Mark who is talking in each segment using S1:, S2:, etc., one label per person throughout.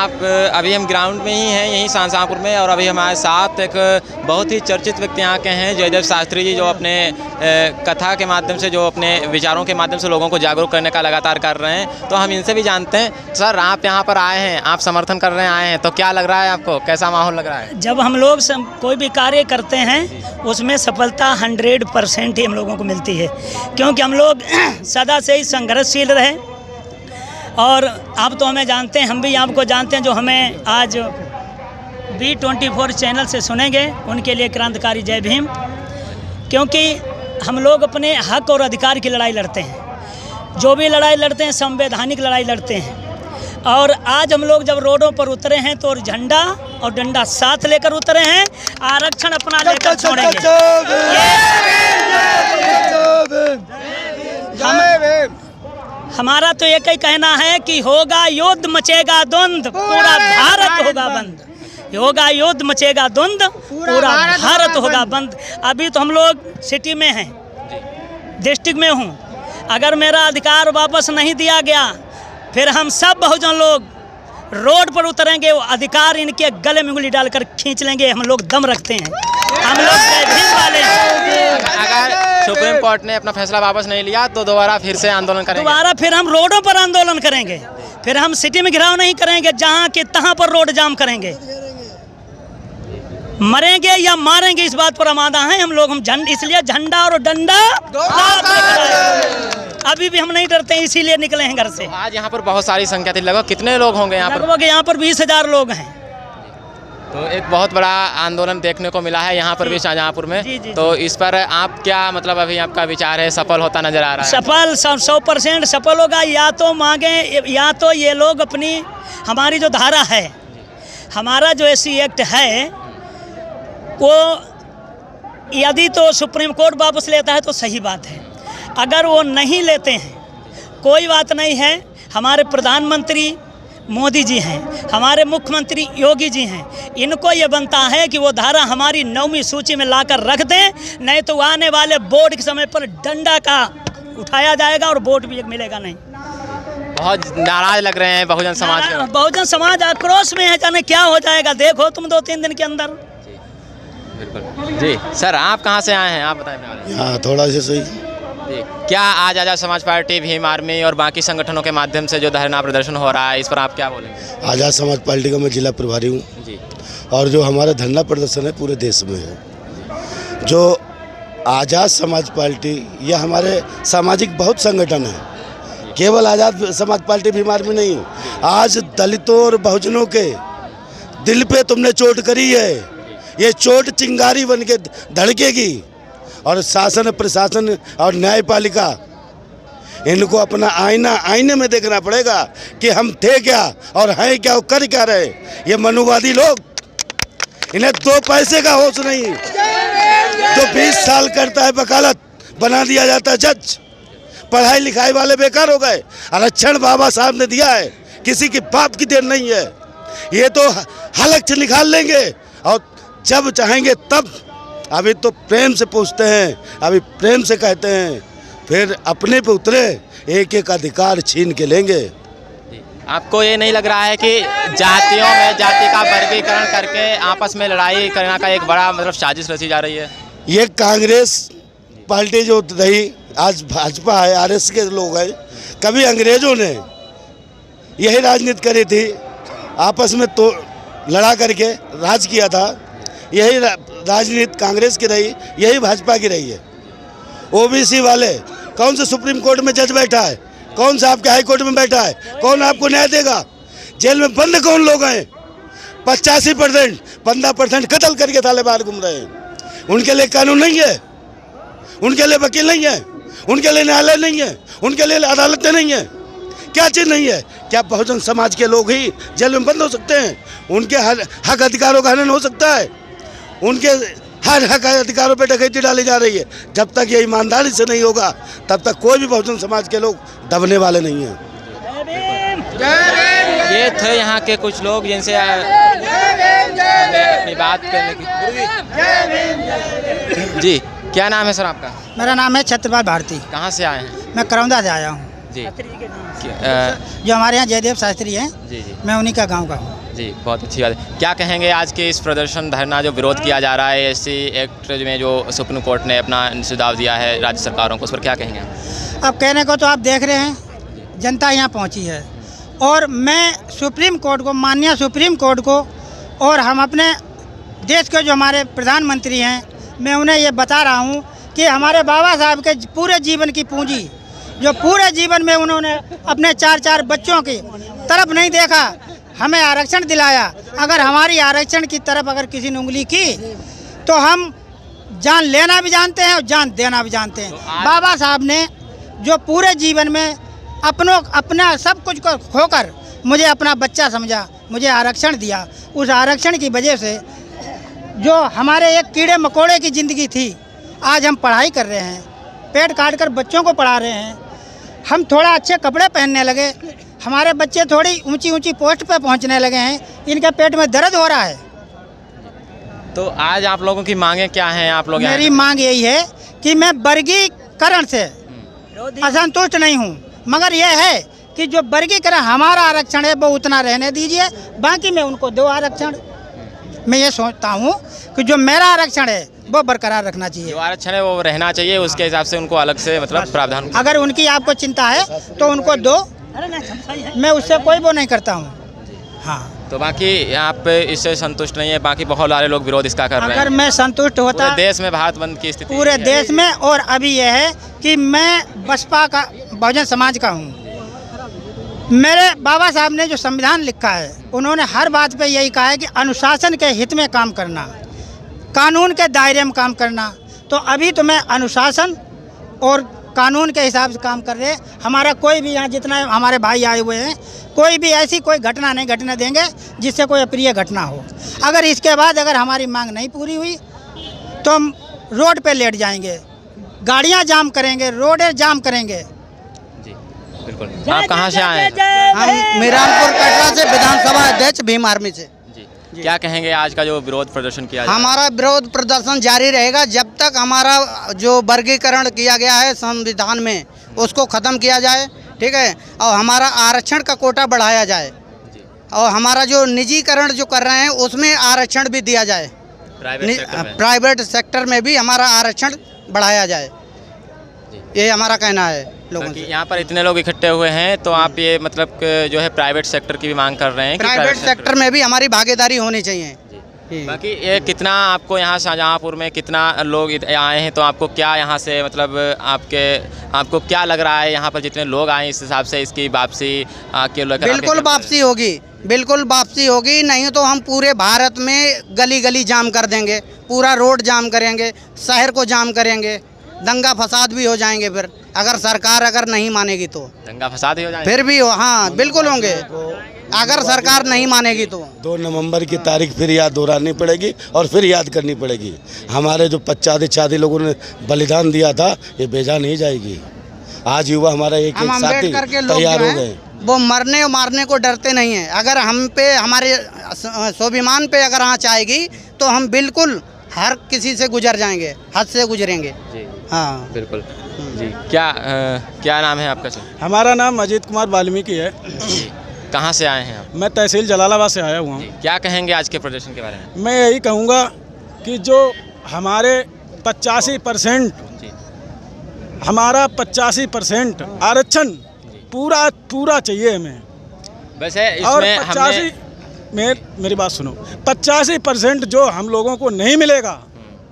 S1: आप अभी हम ग्राउंड में ही हैं यहीं शाहजहाँपुर में, और अभी हमारे साथ एक बहुत ही चर्चित व्यक्ति यहाँ के हैं जयदेव शास्त्री जी, जो अपने कथा के माध्यम से, जो अपने विचारों के माध्यम से लोगों को जागरूक करने का लगातार कर रहे हैं। तो हम इनसे भी जानते हैं। सर, आप यहाँ पर आए हैं, आप समर्थन कर रहे हैं, आए हैं, तो क्या लग रहा है आपको, कैसा माहौल लग रहा है?
S2: जब हम लोग कोई भी कार्य करते हैं उसमें सफलता 100% ही हम लोगों को मिलती है, क्योंकि हम लोग सदा से ही संघर्षशील रहे। और आप तो हमें जानते हैं, हम भी आपको जानते हैं, जो हमें आज B24 चैनल से सुनेंगे, उनके लिए क्रांतिकारी जय भीम। क्योंकि हम लोग अपने हक और अधिकार की लड़ाई लड़ते हैं, जो भी लड़ाई लड़ते हैं संवैधानिक लड़ाई लड़ते हैं। और आज हम लोग जब रोडों पर उतरे हैं तो झंडा और डंडा साथ लेकर उतरे हैं, आरक्षण अपना लेकर छोड़ेंगे। हमारा तो एक ही कहना है कि होगा युद्ध मचेगा द्वंद्व, पूरा भारत होगा बंद। होगा युद्ध मचेगा द्वंद्व, पूरा भारत होगा बंद। अभी तो हम लोग सिटी में हैं, डिस्ट्रिक्ट में हूँ। अगर मेरा अधिकार वापस नहीं दिया गया, फिर हम सब बहुजन लोग रोड पर उतरेंगे, वो अधिकार इनके गले में उंगली डालकर खींच लेंगे। हम लोग दम रखते हैं, हम लोग जय भीम वाले हैं।
S1: अगर सुप्रीम कोर्ट ने अपना फैसला वापस नहीं लिया तो दोबारा फिर से आंदोलन करेंगे?
S2: दोबारा फिर हम रोडों पर आंदोलन करेंगे। फिर हम सिटी में घिराव नहीं करेंगे, जहाँ के तहाँ पर रोड जाम करेंगे। मरेंगे या मारेंगे, इस बात पर आमादा हैं हम लोग। इसलिए झंडा और डंडा अभी भी हम नहीं डरते हैं, इसीलिए निकले हैं घर से।
S1: आज यहाँ पर बहुत सारी संख्या थी, लगभग कितने लोग होंगे यहाँ पर?
S2: लगभग यहाँ पर 20,000 लोग हैं।
S1: तो एक बहुत बड़ा आंदोलन देखने को मिला है यहाँ पर भी, शाहजहाँपुर में।
S2: जी।
S1: तो इस पर आप क्या, मतलब अभी आपका विचार है, सफल होता नजर आ रहा है?
S2: सफल 100% सफल होगा। या तो मांगे, या तो ये लोग अपनी, हमारी जो धारा है, हमारा जो SC एक्ट है, वो यदि तो सुप्रीम कोर्ट वापस लेता है तो सही बात है। अगर वो नहीं लेते हैं, कोई बात नहीं है। हमारे प्रधानमंत्री मोदी जी हैं, हमारे मुख्यमंत्री योगी जी हैं, इनको ये बनता है कि वो धारा हमारी 9वीं सूची में लाकर रख दें, नहीं तो आने वाले वोट के समय पर डंडा का उठाया जाएगा और वोट भी मिलेगा नहीं।
S1: बहुत नाराज लग रहे हैं बहुजन समाज के।
S2: बहुजन समाज आक्रोश में है, जाने क्या हो जाएगा, देखो तुम 2-3 दिन के अंदर।
S1: बिल्कुल जी। सर, आप कहाँ से आए हैं, आप बताएं?
S3: हाँ, थोड़ा सा सही।
S1: क्या आज आज़ाद समाज पार्टी, भीम आर्मी और बाकी संगठनों के माध्यम से जो धरना प्रदर्शन हो रहा है, इस पर आप क्या बोलेंगे?
S3: आज़ाद समाज पार्टी का मैं जिला प्रभारी हूँ
S1: जी,
S3: और जो हमारा धरना प्रदर्शन है पूरे देश में है। जो आज़ाद समाज पार्टी, यह हमारे सामाजिक बहुत संगठन है, केवल आज़ाद समाज पार्टी भीम आर्मी नहीं। आज दलितों और बहुजनों के दिल पे तुमने चोट करी है, ये चोट चिंगारी बन के धड़केगी। और शासन, प्रशासन और न्यायपालिका, इनको अपना आईने में देखना पड़ेगा कि हम थे क्या और हैं क्या और कर क्या रहे। ये मनुवादी लोग, इन्हें 2 पैसे का होश नहीं। जो 20 साल करता है वकालत, बना दिया जाता है जज। पढ़ाई लिखाई वाले बेकार हो गए। आरक्षण बाबा साहब ने दिया है, किसी की बाप की देर नहीं है। ये तो हलक से निकाल लेंगे और जब चाहेंगे तब। अभी तो प्रेम से पूछते हैं, अभी प्रेम से कहते हैं, फिर अपने पे उतरे एक एक अधिकार छीन के लेंगे।
S1: आपको ये नहीं लग रहा है कि जातियों में जाति का वर्गीकरण करके आपस में लड़ाई करने का एक बड़ा, मतलब साजिश रची जा रही है?
S3: ये कांग्रेस पार्टी जो रही, आज भाजपा है, RS के लोग हैं। कभी अंग्रेजों ने यही राजनीति करी थी, आपस में तो लड़ा करके राज किया था। यही राजनीति कांग्रेस की रही, यही भाजपा की रही है। OBC वाले, कौन से सुप्रीम कोर्ट में जज बैठा है, कौन सा आपके हाई कोर्ट में बैठा है, कौन आपको न्याय देगा? जेल में बंद कौन लोग हैं? 85%, 15% कत्ल करके थाले बाहर घूम रहे हैं। उनके लिए कानून नहीं है, उनके लिए वकील नहीं है, उनके लिए न्यायालय नहीं है, उनके लिए अदालतें नहीं है। क्या चीज़ नहीं है? क्या बहुजन समाज के लोग ही जेल में बंद हो सकते हैं? उनके हक अधिकारों का हनन हो सकता है? उनके हर हक अधिकारों पर डकैती डाली जा रही है। जब तक ये ईमानदारी से नहीं होगा, तब तक कोई भी बहुजन समाज के लोग दबने वाले नहीं हैं।
S1: ये थे यहाँ के कुछ लोग जिनसे अपनी बात करने की। जी, क्या नाम है सर आपका?
S4: मेरा नाम है छत्रपाल भारती।
S1: कहाँ से आए हैं?
S4: मैं करौंदा से आया हूँ।
S1: जी,
S4: जो हमारे यहाँ जयदेव शास्त्री हैं,
S1: जी जी
S4: मैं उन्हीं का गांव का हूँ।
S1: जी, बहुत अच्छी बात है। क्या कहेंगे आज के इस प्रदर्शन धरना जो विरोध किया जा रहा है एससी एक्ट में जो सुप्रीम कोर्ट ने अपना सुझाव दिया है राज्य सरकारों को, उस पर क्या कहेंगे आप?
S4: अब कहने को तो आप देख रहे हैं, जनता यहाँ पहुँची है और मैं सुप्रीम कोर्ट को, माननीय सुप्रीम कोर्ट को और हम अपने देश के जो हमारे प्रधानमंत्री हैं, मैं उन्हें ये बता रहा हूँ कि हमारे बाबा साहब के पूरे जीवन की पूंजी, जो पूरे जीवन में उन्होंने अपने 4 बच्चों की तरफ नहीं देखा, हमें आरक्षण दिलाया। अगर हमारी आरक्षण की तरफ अगर किसी ने उंगली की तो हम जान लेना भी जानते हैं और जान देना भी जानते हैं। बाबा साहब ने जो पूरे जीवन में अपना सब कुछ को खोकर मुझे अपना बच्चा समझा, मुझे आरक्षण दिया, उस आरक्षण की वजह से जो हमारे एक कीड़े मकोड़े की ज़िंदगी थी, आज हम पढ़ाई कर रहे हैं, पेट काट कर बच्चों को पढ़ा रहे हैं, हम थोड़ा अच्छे कपड़े पहनने लगे, हमारे बच्चे थोड़ी ऊंची ऊंची पोस्ट पर पहुंचने लगे हैं, इनके पेट में दर्द हो रहा है।
S1: तो आज आप लोगों की मांगें क्या हैं? आप लोग
S4: मेरी मांग यही है कि मैं वर्गीकरण से असंतुष्ट नहीं हूं, मगर यह है कि जो वर्गीकरण हमारा आरक्षण है वो उतना रहने दीजिए, बाकी में उनको दो आरक्षण। मैं ये सोचता हूं कि जो मेरा आरक्षण है वो बरकरार रखना चाहिए,
S1: जो आरक्षण है वो रहना चाहिए, उसके हिसाब से उनको अलग से मतलब प्रावधान।
S4: अगर उनकी आपको चिंता है तो उनको दो, मैं उससे कोई वो नहीं करता हूँ। हाँ,
S1: तो बाकी आप इससे संतुष्ट नहीं है? बाकी बहुत सारे लोग विरोध इसका कर रहे हैं।
S4: अगर मैं संतुष्ट होता,
S1: पूरे देश में भारत बंद की स्थिति
S4: पूरे देश में, और अभी यह है कि मैं बसपा का, बहुजन समाज का हूँ। मेरे बाबा साहब ने जो संविधान लिखा है, उन्होंने हर बात पे यही कहा है कि अनुशासन के हित में काम करना, कानून के दायरे में काम करना। तो अभी तो मैं अनुशासन और कानून के हिसाब से काम कर रहे हैं। हमारा कोई भी यहाँ जितना हमारे भाई आए हुए हैं, कोई भी ऐसी कोई घटना नहीं घटने देंगे जिससे कोई अप्रिय घटना हो। अगर इसके बाद अगर हमारी मांग नहीं पूरी हुई तो हम रोड पे लेट जाएंगे, गाड़ियाँ जाम करेंगे, रोडें जाम करेंगे।
S1: जी बिल्कुल। आप कहाँ से आए हैं?
S5: हम मीरानपुर कटरा से, विधानसभा अध्यक्ष भीम आर्मी से।
S1: जी, क्या कहेंगे आज का जो विरोध प्रदर्शन किया?
S5: हमारा विरोध प्रदर्शन जारी रहेगा जब तक हमारा जो वर्गीकरण किया गया है संविधान में उसको ख़त्म किया जाए, ठीक है, और हमारा आरक्षण का कोटा बढ़ाया जाए, और हमारा जो निजीकरण जो कर रहे हैं उसमें आरक्षण भी दिया जाए, प्राइवेट सेक्टर में भी हमारा आरक्षण बढ़ाया जाए, ये हमारा कहना है लोगों से।
S1: यहाँ पर इतने लोग इकट्ठे हुए हैं तो आप ये मतलब जो है प्राइवेट सेक्टर की भी मांग कर रहे हैं कि
S5: प्राइवेट सेक्टर में भी हमारी भागीदारी होनी चाहिए।
S1: बाकी ये कितना आपको यहाँ शाहजहाँपुर में कितना लोग आए हैं, तो आपको क्या यहाँ से मतलब आपको क्या लग रहा है यहाँ पर जितने लोग आए इस हिसाब से इसकी वापसी के लोग?
S5: बिल्कुल वापसी होगी, बिल्कुल वापसी होगी, नहीं तो हम पूरे भारत में गली गली जाम कर देंगे, पूरा रोड जाम करेंगे, शहर को जाम करेंगे, दंगा फसाद भी हो जाएंगे। फिर अगर सरकार अगर नहीं मानेगी तो
S1: दंगा फसाद ही हो जाएंगे।
S5: फिर भी हाँ बिल्कुल होंगे, अगर सरकार नहीं मानेगी तो।
S3: 2 नवंबर की तारीख फिर याद दोहरानी पड़ेगी और फिर याद करनी पड़ेगी। हमारे जो 50 लोगों ने बलिदान दिया था, ये बेजा नहीं जाएगी। आज युवा हमारा एक साथी तैयार हो गए,
S5: वो मरने और मारने को डरते नहीं हैं। अगर हम पे, हमारे स्वाभिमान पे अगर आँच आएगी तो हम बिल्कुल हर किसी से गुजर जाएंगे, हद से गुजरेंगे। हाँ
S1: बिल्कुल जी। क्या नाम है आपका सर?
S6: हमारा नाम अजीत कुमार वाल्मीकि है।
S1: कहाँ से आए हैं आप?
S6: मैं तहसील जलालाबाद से आया हुआ हूँ।
S1: क्या कहेंगे आज के प्रदर्शन के बारे में?
S6: मैं यही कहूँगा कि जो हमारे 85% हमारा 85% आरक्षण पूरा चाहिए हमें।
S1: वैसे
S6: और
S1: इसमें
S6: 85 मेरी बात सुनो, 85% जो हम लोगों को नहीं मिलेगा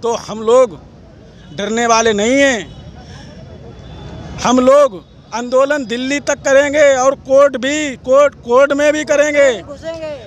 S6: तो हम लोग डरने वाले नहीं हैं। हम लोग आंदोलन दिल्ली तक करेंगे और कोर्ट में भी करेंगे,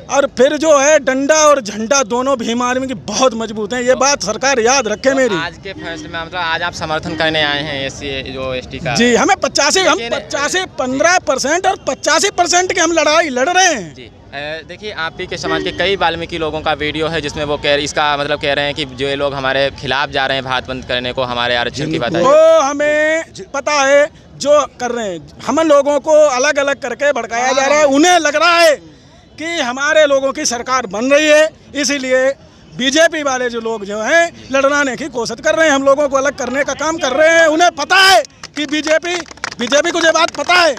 S6: और फिर जो है डंडा और झंडा दोनों भीम आर्मी की बहुत मजबूत हैं। ये बात सरकार याद रखे मेरी।
S1: आज के फैसले में मतलब आज आप समर्थन करने आए हैं एसटी का?
S6: जी, हमें 15% और 85% की हम लड़ाई लड़ रहे हैं।
S1: जी देखिए, आप ही के समाज के कई वाल्मीकि लोगों का वीडियो है जिसमें वो इसका मतलब कह रहे हैं कि जो ये लोग हमारे खिलाफ जा रहे हैं भारत बंद करने को, हमारे आरक्षण की बात है।
S6: वो हमें पता है जो कर रहे हैं, हम लोगों को अलग अलग करके भड़काया जा रहा है। उन्हें लग रहा है कि हमारे लोगों की सरकार बन रही है, इसीलिए बीजेपी वाले जो लोग जो हैं लड़ाने की कोशिश कर रहे हैं, हम लोगों को अलग करने का काम कर रहे हैं। उन्हें पता है कि बीजेपी बीजेपी को ये बात पता है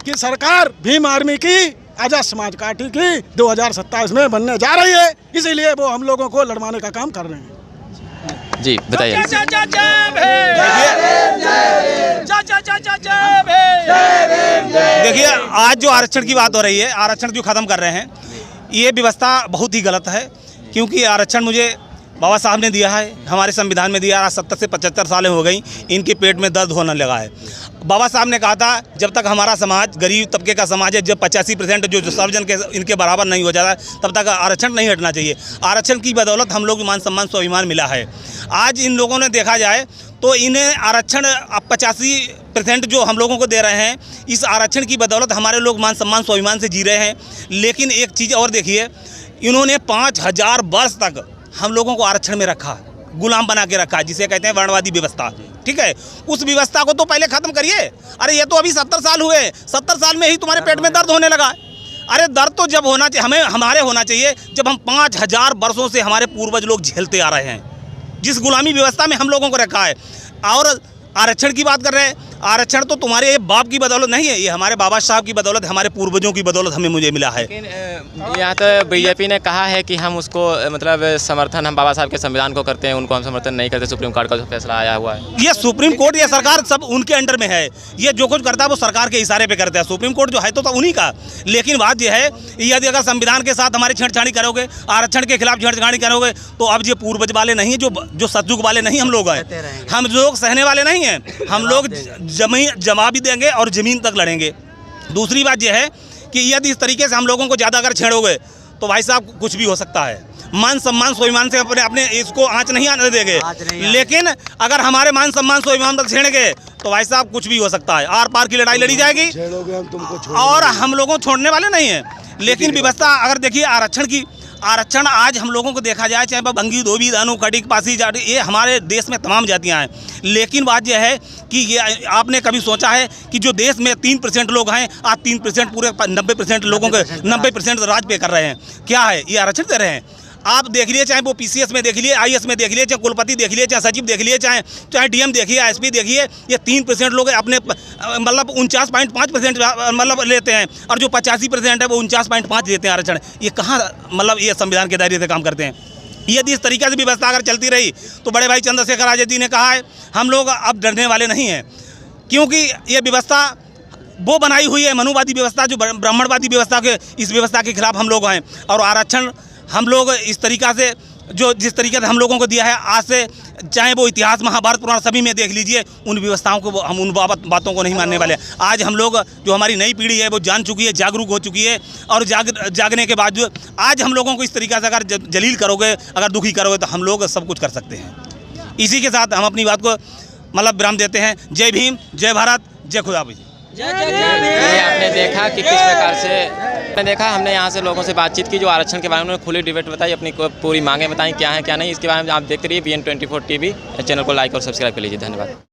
S6: कि सरकार भीम आर्मी की, आजाद समाज पार्टी की 2027 में बनने जा रही है, इसीलिए वो हम लोगों को लड़वाने का काम कर रहे हैं।
S1: जी बताइए।
S7: देखिए, आज जो आरक्षण की बात हो रही है, आरक्षण जो ख़त्म कर रहे हैं, ये व्यवस्था बहुत ही गलत है। क्योंकि आरक्षण मुझे बाबा साहब ने दिया है, हमारे संविधान में दिया। आज 70 से 75 सालें हो गई, इनके पेट में दर्द होने लगा है। बाबा साहब ने कहा था जब तक हमारा समाज गरीब तबके का समाज है, जब 85% जो सर्वजन के इनके बराबर नहीं हो जाता, तब तक आरक्षण नहीं हटना चाहिए। आरक्षण की बदौलत हम लोग मान सम्मान स्वाभिमान मिला है। आज इन लोगों ने देखा जाए तो इन्हें आरक्षण 85% जो हम लोगों को दे रहे हैं, इस आरक्षण की बदौलत हमारे लोग मान सम्मान स्वाभिमान से जी रहे हैं। लेकिन एक चीज़ और देखिए, इन्होंने 5000 वर्ष तक हम लोगों को आरक्षण में रखा, गुलाम बना के रखा है, जिसे कहते हैं वर्णवादी व्यवस्था। ठीक है, उस व्यवस्था को तो पहले ख़त्म करिए। अरे ये तो अभी 70 साल हुए, 70 साल में ही तुम्हारे पेट में दर्द होने लगा। अरे दर्द तो जब होना चाहिए, हमारे होना चाहिए जब हम 5000 वर्षों से हमारे पूर्वज लोग झेलते आ रहे हैं, जिस गुलामी व्यवस्था में हम लोगों को रखा है। और आरक्षण की बात कर रहे हैं, आरक्षण तो तुम्हारे बाप की बदौलत नहीं है, ये हमारे बाबा साहब की बदौलत, हमारे पूर्वजों की बदौलत मुझे मिला है।
S1: लेकिन यहाँ तो बीजेपी ने कहा है कि हम उसको मतलब समर्थन हम बाबा साहब के संविधान को करते हैं, उनको हम समर्थन नहीं करते। सुप्रीम कोर्ट का जो फैसला आया हुआ है,
S7: ये सुप्रीम कोर्ट, ये सरकार सब उनके अंडर में है। ये जो कुछ करता है वो सरकार के इशारे पे करता है। सुप्रीम कोर्ट जो है तो उन्हीं का। लेकिन बात यह है, यदि अगर संविधान के साथ हमारी छेड़छाड़ी करोगे, आरक्षण के खिलाफ छेड़छाड़ी करोगे, तो अब ये पूर्वज वाले नहीं है, जो सतयुग वाले नहीं हम लोग हैं। हम लोग सहने वाले नहीं हैं, हम लोग जमा भी देंगे और ज़मीन तक लड़ेंगे। दूसरी बात यह है कि यदि इस तरीके से हम लोगों को ज़्यादा अगर छेड़ोगे तो भाई साहब कुछ भी हो सकता है। मान सम्मान स्वाभिमान से अपने इसको आँच नहीं आने देंगे। लेकिन अगर हमारे मान सम्मान स्वाभिमान तक छेड़ेंगे तो भाई साहब कुछ भी हो सकता है। आर पार की लड़ाई लड़ी जाएगी और हम लोगों को छोड़ने वाले नहीं हैं। लेकिन व्यवस्था अगर देखिए, आरक्षण आज हम लोगों को देखा जाए, चाहे वह भंगी, धोबी, दानू, कटिक, पासी, जाट, ये हमारे देश में तमाम जातियां हैं। लेकिन बात यह है कि ये आपने कभी सोचा है कि जो देश में 3% लोग हैं, आज 3% पूरे 90% लोगों के 90% राज पे कर रहे हैं। क्या है ये? आरक्षण दे रहे हैं। आप देख लिए, चाहे वो PCS में देख लिए, IAS में देख लिए, चाहे कुलपति देख लिए, चाहे सचिव देख लिए, चाहे DM देखिए, SP देखिए, ये 3% लोग अपने मतलब 49.5% मतलब लेते हैं, और जो 85% है वो 49.5 देते हैं आरक्षण। ये कहाँ मतलब ये संविधान के दायरे से काम करते हैं? यदि इस तरीके से व्यवस्था अगर चलती रही तो बड़े भाई चंद्रशेखर आज़ाद जी ने कहा है, हम लोग अब डरने वाले नहीं हैं। क्योंकि ये व्यवस्था वो बनाई हुई है, मनुवादी व्यवस्था, जो ब्राह्मणवादी व्यवस्था के, इस व्यवस्था के खिलाफ हम लोग हैं। और आरक्षण हम लोग इस तरीक़ा से जिस तरीके से हम लोगों को दिया है, आज से चाहे वो इतिहास, महाभारत, पुराण सभी में देख लीजिए, उन व्यवस्थाओं को हम उन बातों को नहीं मानने वाले। आज हम लोग, जो हमारी नई पीढ़ी है, वो जान चुकी है, जागरूक हो चुकी है। और जागने के बाद आज हम लोगों को इस तरीक़े से अगर जलील करोगे, अगर दुखी करोगे, तो हम लोग सब कुछ कर सकते हैं। इसी के साथ हम अपनी बात को मतलब विराम देते हैं। जय भीम, जय भारत, जय खुदा हाफिज़।
S1: ये आपने देखा कि किस प्रकार से हमने यहाँ से लोगों से बातचीत की, जो आरक्षण के बारे में खुली डिबेट बताई, अपनी पूरी मांगें बताई क्या है क्या नहीं। इसके बारे में आप देखते रहिए BN24 TV। चैनल को लाइक और सब्सक्राइब कर लीजिए। धन्यवाद।